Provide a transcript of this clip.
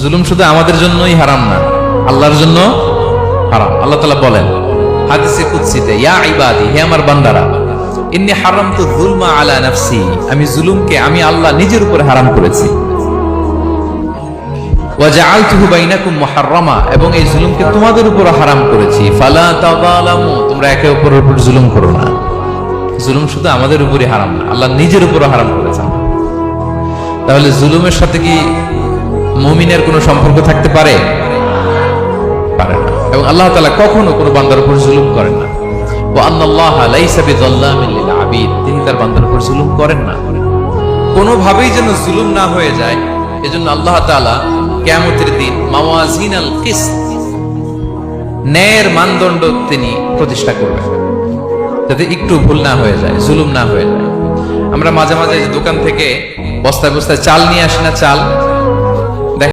জুলুম শুধু আমাদের জন্যই হারাম না, আল্লাহর জন্য হারাম। আল্লাহ তাআলা বলেন হাদিসে কুদসিতে, ইয়া ইবাদি, হে আমার বান্দারা, ইন্নী হারামতু যুলমা আলা নাফসি, আমি জুলুমকে আমি আল্লাহ নিজের উপরে হারাম করেছি। ওয়া জাআলতুহু বাইনাকুম মুহাররামা, এবং এই জুলুমকে তোমাদের উপর হারাম করেছি। ফালা তাযালামু, তোমরা একে অপরের উপর জুলুম করো না। জুলুম শুধু আমাদের উপরই হারাম না, আল্লাহ নিজের উপরও হারাম করেছেন। তাহলে জুলুমের সাথে কি মুমিনের কোনো সম্পর্ক থাকতে পারে? পারে না। এবং আল্লাহ তাআলা কখনো কোনো বান্দার উপর জুলুম করেন না। ওয়া আন্নাল্লাহা লাইসা বিযাল্লামিন লিল আবিদ, তিনি তার বান্দার উপর জুলুম করেন না। কোনোভাবেই যেন জুলুম না হয়ে যায়, এজন্য আল্লাহ তাআলা কিয়ামতের দিন মাওয়াজিনাল কিসত, ন্যায়ের মানদণ্ড তিনি প্রতিষ্ঠা করবেন, যাতে একটু ভুল না হয়ে যায়, জুলুম না হয়ে যায়। আমরা মাঝে মাঝে দোকান থেকে বস্তায় বস্তায় চাল নিয়ে আসি না, চাল